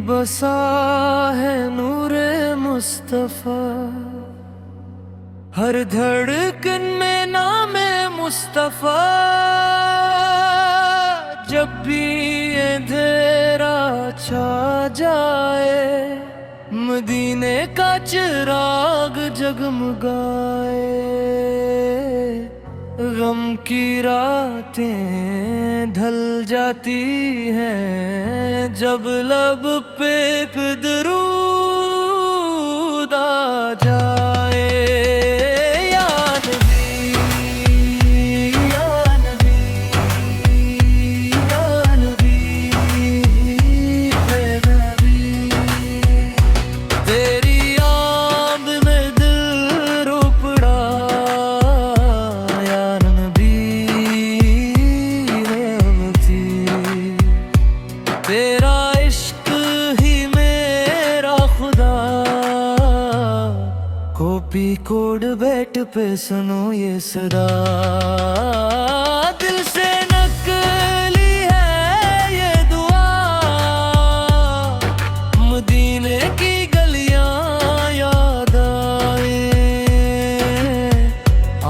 बसा है नूरे मुस्तफा, हर धड़कन में नाम मुस्तफा। जब भी अंधेरा छा जाए, मदीने का चिराग जगमगाए। गम की रातें ढल जाती हैं, जब लब पे दरूद आ जाए। या नबी, या नबी, या नबी, है नबी। तेरी याद में दिल रो पड़ा, या नबी है अवती। तेरा इश्क ही मेरा खुदा, कॉपी कोड बेट पे सुनो ये सदा। दिल से नकली है ये दुआ, मदीने की गलियां याद आए।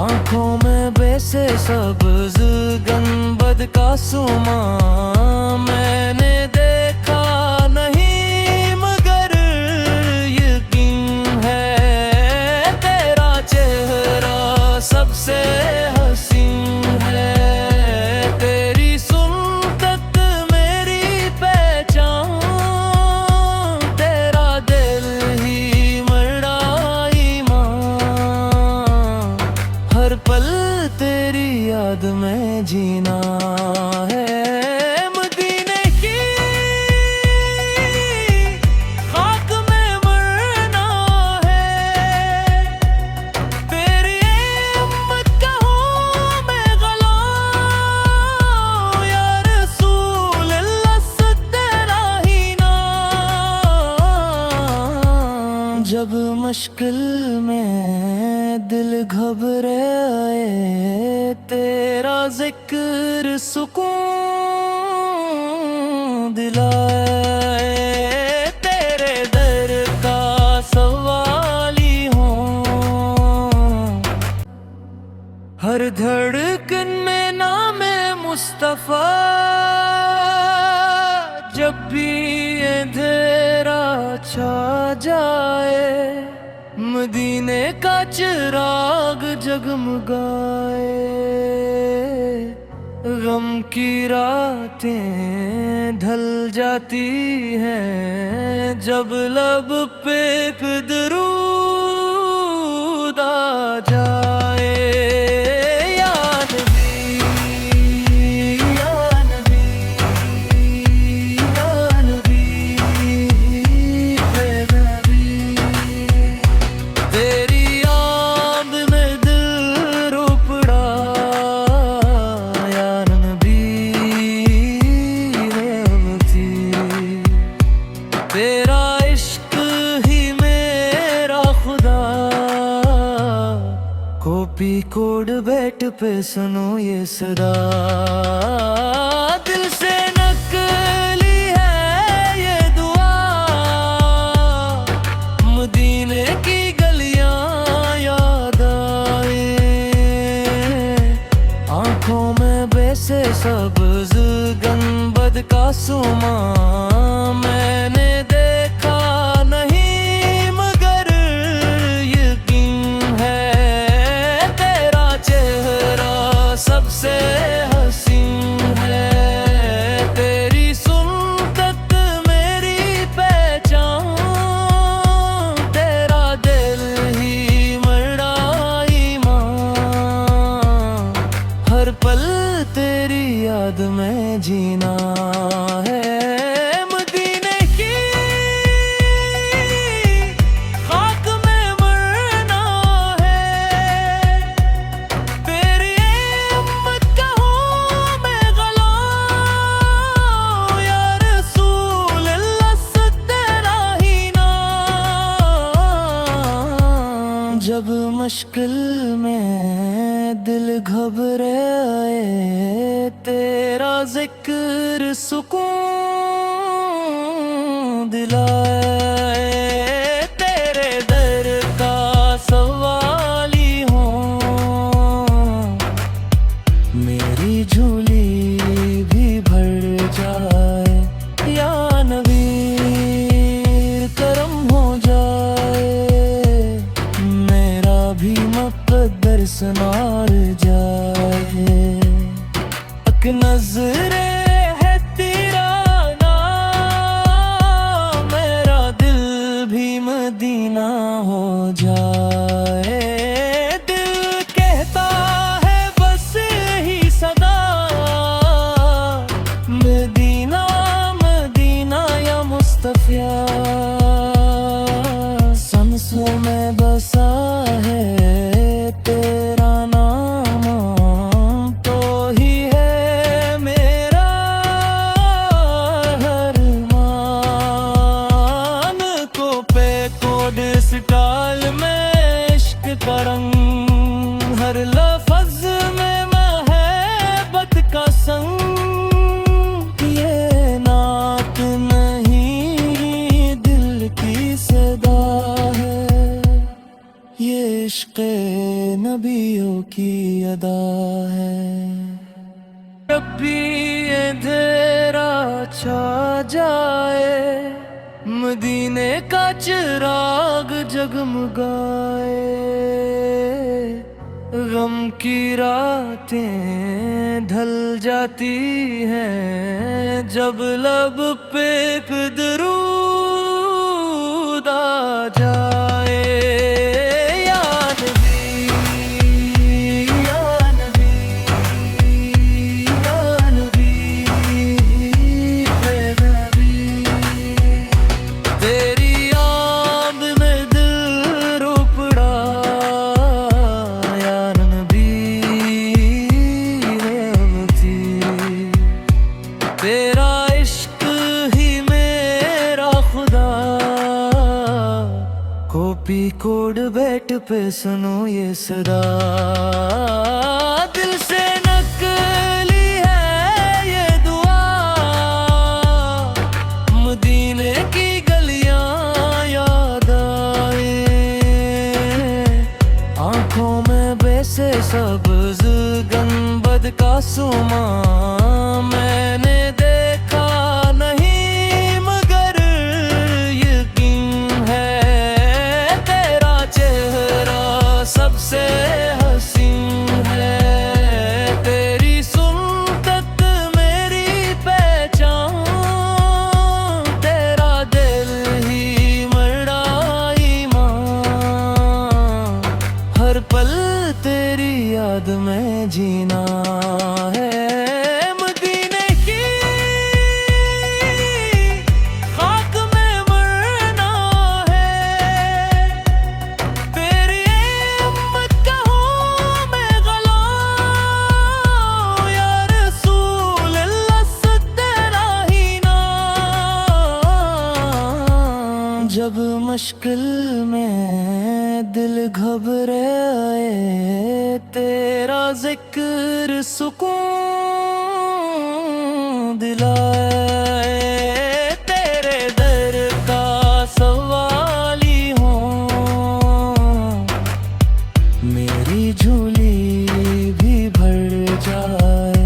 आंखों में बैसे सब्ज गंबद का सुमा, मैंने देखा नहीं मगर यकीन है। तेरा चेहरा सबसे हसीन है, तेरी सुन्नत मेरी पहचान। तेरा दिल ही मरा ईमान, हर पल तेरी याद में जीना है। मदीने की खाक में मरना है, तेरी उम्मत का हूँ मैं गुलाम। या रसूल अल्लाह से तेरा ही नाम। जब मुश्किल में दिल घबराए, तेरा जिक्र सुकून दिलाए। तेरे दर का सवाली हूँ, हर धड़कन में नाम मुस्तफा। जब भी अंधेरा छा जाए, मदीने का चिराग जगमगाए। गम की रातें ढल जाती हैं, जब लब पे दरूद आ जाए। या नबी, या नबी, या नबी, है नबी। तेरी याद में दिल रो पड़ा, या नबी है अवती। तेरा इश्क ही मेरा खुदा, कॉपी कोड बेट पे सुनो ये सदा। दिल से नकली है ये दुआ, मदीने की गलियां याद आए। आंखों में बैसे सब्ज गंबद का सुमा, मैंने देखा नहीं मगर यकीन है। तेरा चेहरा सबसे हसीन है, तेरी सुन्नत मेरी पहचान। तेरा दिल ही मरा ईमान, हर पल तेरी याद में जीना है। मदीने की खाक में मरना है, तेरी उम्मत का हूँ मैं गुलाम। या रसूल अल्लाह से तेरा ही नाम। जब मुश्किल में दिल घबराए, तेरा जिक्र सुकून दिलाए, तेरे दर का सवाली हूँ, मेरी झोली भी भर जाए, या नबी करम हो जाए, मेरा भी मुक़द्दर संवार जाए। एक नज़रे है तेरा नाम, मेरा दिल भी मदीना हो जाए, दिल कहता है बस यही सदा, मदीना मदीना या मुस्तफ़ा, सांसों में बसा है तेरा नाम, तो ही है मेरा अरमान, को पे कोड स्टाइल में इश्क का रंग, हर लफ्ज़ में महब्बत का संग, ये नात नहीं दिल की सदा है, ये इश्क़ नबियों की अदा है। जब भी अंधेरा छा जाए, मदीने का चिराग जगमगाए, गम की रातें ढल जाती हैं, जब लब पे दरूद आ जाए, या नबी या नबी या नबी है नबी, तेरी याद में दिल रो पड़ा, या नबी है अबती, तेरा इश्क ही मेरा खुदा, कॉपी कोड बेट पे सुनो ये सदा, दिल से नकली है ये दुआ, मदीने की गलियां याद आए, आंखों में बैसे सब्ज़ गंबद का सुमा, मैंने देखा नहीं मगर यकीन है, तेरा चेहरा सबसे हसीन है, तेरी सुन्नत मेरी पहचान, तेरा दिल ही मरा ईमान, हर पल तेरी याद में जीना है, मदीने की खाक में मरना है, तेरी उम्मत का हूँ मैं गुलाम, या रसूल अल्लाह तेरा ही नाम, जब मुश्किल में दिल घबराए, तेरा जिक्र सुकून दिलाए, तेरे दर का सवाली हूँ, मेरी झोली भी भर जाए,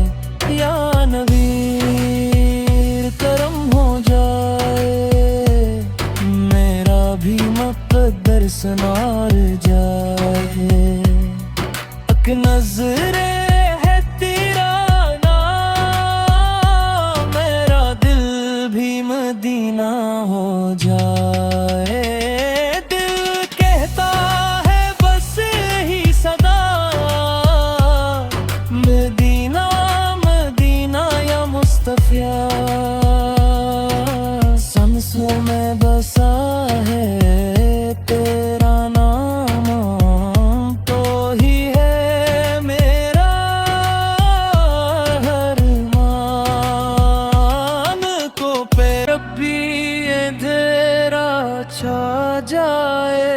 या नबी करम हो जाए, मेरा भी मुक़द्दर संवार जाए। एक नज़रे है तेरा नाम, मेरा दिल भी मदीना हो जाए, दिल कहता है बस यही सदा, मदीना मदीना या मुस्तफ़ा, सांसों में बसा है तेरा नाम, तो ही है मेरा अरमान, को पे भी अंधेरा छा जाए,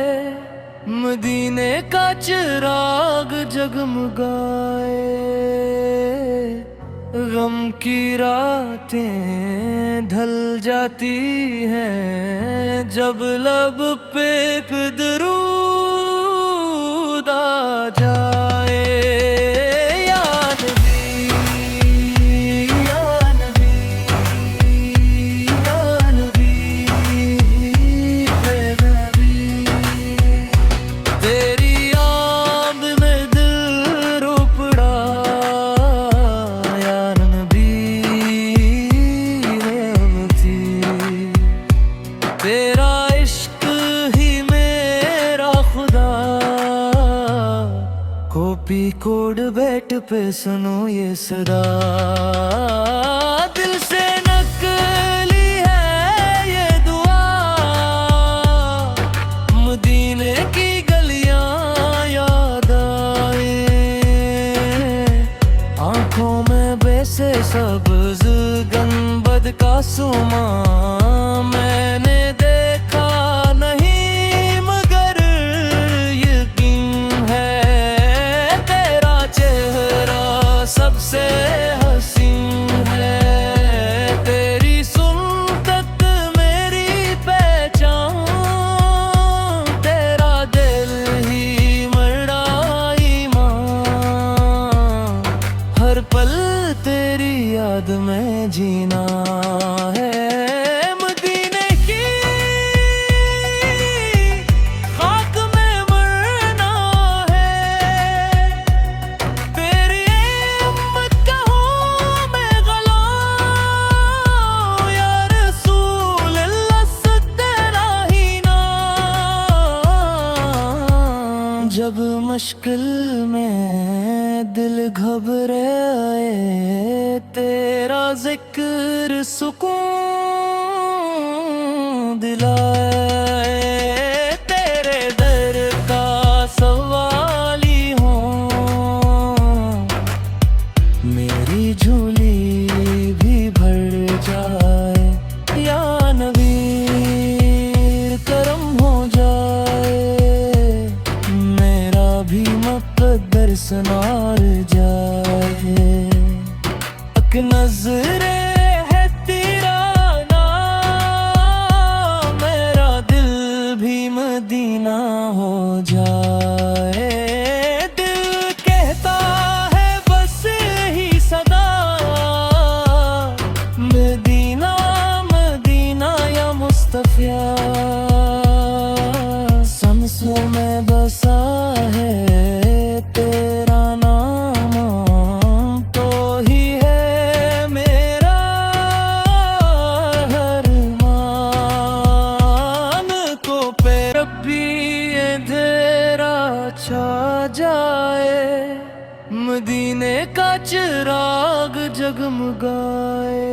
मदीने का चिराग जगमगाए, गम की रातें ढल जाती हैं, जब लब पे दरूद आ जाए। या नबी, या नबी, या नबी, है नबी। तेरी याद में दिल रो पड़ा, या नबी है अवती। तेरा इश्क ही मेरा खुदा, कॉपी कोड बेट पे सुनो ये सदा। दिल से नकली है ये दुआ, मदीने की गलियां याद आए। आंखों में बैसे सब्ज गंबद का सुमा, मैंने देखा नहीं मगर यकीन है। तेरा चेहरा सबसे हसीन है, तेरी सुन्नत मेरी पहचान। तेरा दिल ही मरा ईमान, हर पल तेरी याद में जीना है। मदीने की खाक में मरना है, तेरी उम्मत का हूँ मैं गुलाम। या रसूल अल्लाह से तेरा ही नाम। जब मुश्किल में दिल घबराए, तेरा जिक्र सुकून दिलाए। तेरे दर का सवाली हो, मेरी झोली भी भर जाए। या नबी करम हो जाए, मेरा भी मुक़द्दर संवार जाए। एक नजरे है तेरा नाम, मेरा दिल भी मदीना हो जाए। दिल कहता है बस ही सदा, मदीना मदीना या मुस्तफा। सांसों में बसा है तेरा नाम, तो ही है मेरा हर मान। को पे रब्बी अंधेरा छा जाए, मदीने का चिराग जगमगाए।